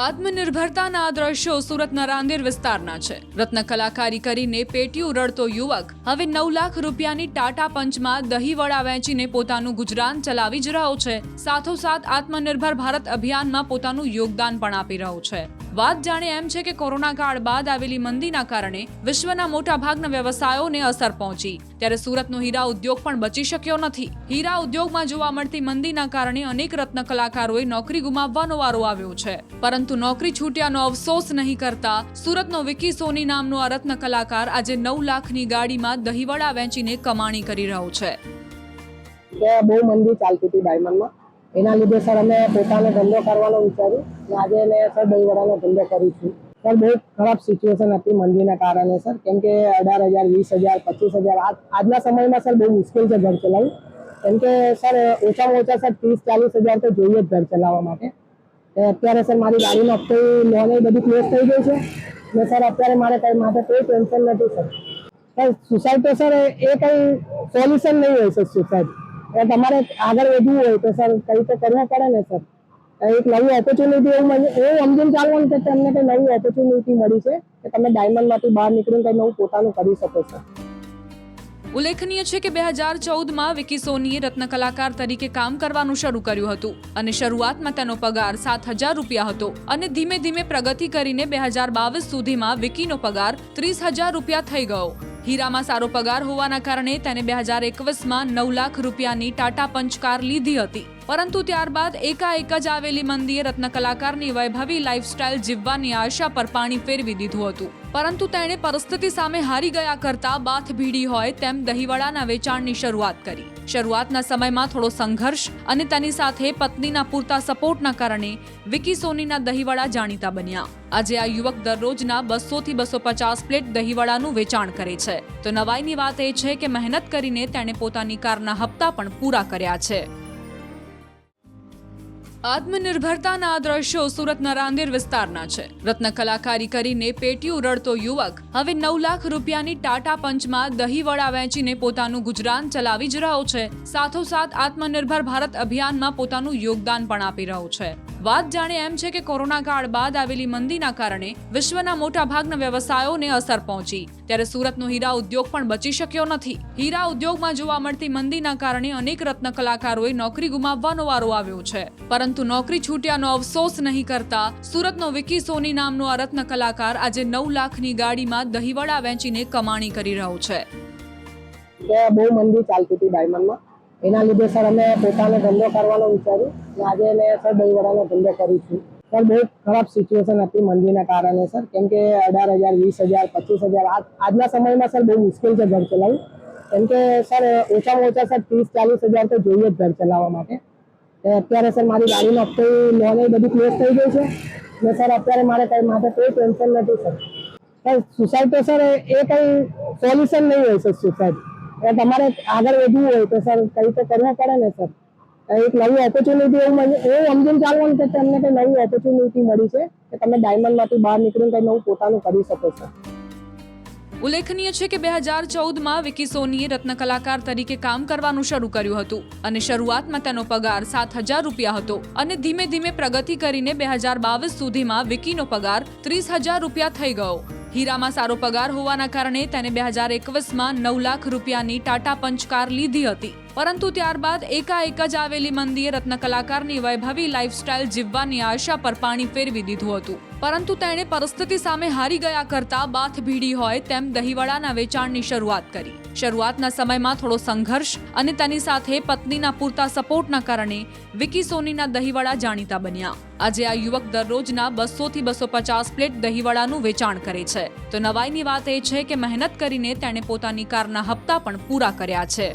આત્મનિર્ભરતાના આ દ્રશ્યો સુરતના રાંદેર વિસ્તારના છે। રત્ન કલાકારી કરીને પેટીયું રડતો યુવક હવે 9 લાખ રૂપિયાની ટાટા પંચમાં દહીંવડા વેચીને પોતાનું ગુજરાન ચલાવી જ રહ્યો છે। સાથોસાથ આત્મનિર્ભર ભારત અભિયાનમાં પોતાનું યોગદાન પણ આપી રહ્યો છે। વાત જાણે એમ છે કે કોરોના કાળ બાદ આવેલી મંદીના કારણે વિશ્વના મોટા ભાગના વ્યવસાયોને અસર પહોંચી, ત્યારે સુરતનો હીરા ઉદ્યોગ પણ બચી શક્યો નથી। હીરા ઉદ્યોગમાં જોવા મળતી મંદીના કારણે અનેક રત્ન કલાકારોએ નોકરી ગુમાવવાનો વારો આવ્યો છે, પરંતુ નોકરી છૂટ્યાનો અફસોસ નહીં કરતા સુરતનો વિકી સોની નામનો આ રત્ન કલાકાર આજે 9 લાખની ગાડીમાં દહીંવડા વેચીને કમાણી કરી રહ્યો છે। બહુ મંદી ચાલતી હતી ડાયમંડમાં, એના લીધે સર અમે પોતાનો ધંધો કરવાનો વિચાર્યું અને આજે મેં સર દહીંવડાનો ધંધો કરું છું। સર બહુ ખરાબ સિચ્યુએશન હતી મંદીના કારણે સર, કેમ કે 18,000, 20,000, 25,000 આજના સમયમાં સર બહુ મુશ્કેલ છે ઘર ચલાવવું, કેમ કે સર ઓછામાં ઓછા સર 30-40,000 તો જોઈએ જ ઘર ચલાવવા માટે। અત્યારે સર મારી ગાડીનો હપ્તો લોન એ બધી ક્લોઝ થઈ ગઈ છે ને સર અત્યારે મારે કંઈ માટે કોઈ ટેન્શન નથી સર। સુસાઇડ તો સર એ કંઈ સોલ્યુશન નહીં હોય સર। સુસાઇડ તમારે આગળ વધવું હોય તો સર કંઈ તો કરવું પડે ને સર। એક નવી ઓપોર્ચ્યુનિટી એવું સમજીને ચાલવાનું કે તમને કંઈ નવી ઓપોર્ચ્યુનિટી મળી છે કે તમે ડાયમંડમાંથી બહાર નીકળીને કંઈ નવું પોતાનું કરી શકો છો। ઉલ્લેખનીય છે કે 2014માં વિકી સોનીએ રત્ન કલાકાર તરીકે કામ કરવાનું શરૂ કર્યું હતું અને શરૂઆતમાં તેનો પગાર 7,000 રૂપિયા હતો અને ધીમે ધીમે પ્રગતિ કરીને 2022 સુધીમાં વિકીનો પગાર 30,000 રૂપિયા થઈ ગયો। હીરામાં સારો પગાર હોવાના કારણે તેને 2021માં 9 લાખ રૂપિયાની ટાટા પંચ કાર લીધી હતી, પરંતુ ત્યારબાદ એકાએક જ આવેલી મંદીએ રત્ન કલાકારની વૈભવી લાઇફસ્ટાઇલ જીવવાની આશા પર પાણી ફેરવી દીધું હતું, પરંતુ તેણે પરિસ્થિતિ સામે હારી ગયા કરતા બાથ ભીડી હોય તેમ દહીંવડાના વેચાણની શરૂઆત કરી। શરૂઆતના સમયમાં થોડો સંઘર્ષ અને તેની સાથે પત્નીના પૂરતા સપોર્ટના કારણે વિકી સોનીના દહીંવડા જાણીતા બન્યા। આજે આ યુવક દરરોજના 200 થી 250 પ્લેટ દહીંવડાનું વેચાણ કરે છે, તો નવાઈની વાત એ છે કે મહેનત કરીને તેણે પોતાની કારના હપ્તા પણ પૂરા કર્યા છે। આત્મનિર્ભરતાના આ દ્રશ્યો સુરતના રાંદેર વિસ્તારના છે। રત્ન કલાકારી કરીને પેટીયું રડતો યુવક હવે 9 લાખ રૂપિયાની ટાટા પંચમાં દહીંવડા વેચીને પોતાનું ગુજરાન ચલાવી જ રહ્યો છે। સાથોસાથ આત્મનિર્ભર ભારત અભિયાનમાં પોતાનું યોગદાન પણ આપી રહ્યો છે। વાત જાણે એમ છે કે કોરોના કાળ બાદ આવેલી મંદીના કારણે વિશ્વના મોટા ભાગના વ્યવસાયોને અસર પહોંચી, ત્યારે સુરતનો હીરા ઉદ્યોગ પણ બચી શક્યો નથી। હીરા ઉદ્યોગમાં જોવા મળતી મંદીના કારણે અનેક રત્ન કલાકારોએ નોકરી ગુમાવવાનો વારો આવ્યો છે, પરંતુ નોકરી છૂટ્યાનો અફસોસ નહીં કરતા સુરતનો વિકી સોની નામનો આ રત્ન કલાકાર આજે 9 લાખની ગાડીમાં દહીંવડા વેચીને કમાણી કરી રહ્યો છે। બહુ મંદી ચાલતી હતી ડાયમંડમાં, એના લીધે સર અમે પોતાનો ધંધો કરવાનો વિચાર્યું અને આજે મેં સર દહીંવડાનો ધંધો કરું છું। સર બહુ ખરાબ સિચ્યુએશન હતી મંદીના કારણે સર, કેમ કે 18,000, 20,000, 25,000 આજના સમયમાં સર બહુ મુશ્કેલ છે ઘર ચલાવવું, કેમ કે સર ઓછામાં ઓછા સર 30-40,000 તો જોઈએ જ ઘર ચલાવવા માટે। અત્યારે સર મારી ગાડીનો હપ્તો લોન એ બધી ક્લોઝ થઈ ગઈ છે ને સર અત્યારે મારે કંઈ માટે કોઈ ટેન્શન નથી સર। સુસાઇડ તો સર એ કંઈ સોલ્યુશન નહીં હોય સર। સુસાઇડ તમારે આગળ વધવું હોય તો સર કંઈ તો કરવું પડે ને સર। એક નવી ઓપોર્ચ્યુનિટી એવું સમજીને ચાલવાનું કે તમને કંઈ નવી ઓપોર્ચ્યુનિટી મળી છે કે તમે ડાયમંડમાંથી બહાર નીકળીને કંઈ નવું પોતાનું કરી શકો છો। ઉલ્લેખનીય છે કે 2014માં વિકી સોનીએ રત્ન કલાકાર તરીકે કામ કરવાનું શરૂ કર્યું હતું અને શરૂઆતમાં તેનો પગાર 7,000 રૂપિયા હતો અને ધીમે ધીમે પ્રગતિ કરીને 2022 સુધીમાં વિકીનો પગાર 30,000 રૂપિયા થઈ ગયો। હીરામાં સારો પગાર હોવાના કારણે તેને 2021માં 9 લાખ રૂપિયાની ટાટા પંચ કાર લીધી હતી, પરંતુ ત્યારબાદ એકાએક જ આવેલી મંદીએ રત્ન કલાકારની વૈભવી લાઇફસ્ટાઇલ જીવવાની આશા પર પાણી ફેરવી દીધું હતું, પરંતુ તેણે પરિસ્થિતિ સામે હારી ગયા કરતા બાથ ભીડી હોય તેમ દહીંવડાના વેચાણની શરૂઆત કરી। શરૂઆતના સમયમાં થોડો સંઘર્ષ અને તેની સાથે પત્નીના પૂરતા સપોર્ટના કારણે વિકી સોનીના દહીંવડા જાણીતા બન્યા। આજે આ યુવક દરરોજના 200 થી 250 પ્લેટ દહીંવડાનું વેચાણ કરે છે, તો નવાઈની વાત એ છે કે મહેનત કરીને તેણે પોતાની કારના હપ્તા પણ પૂરા કર્યા છે।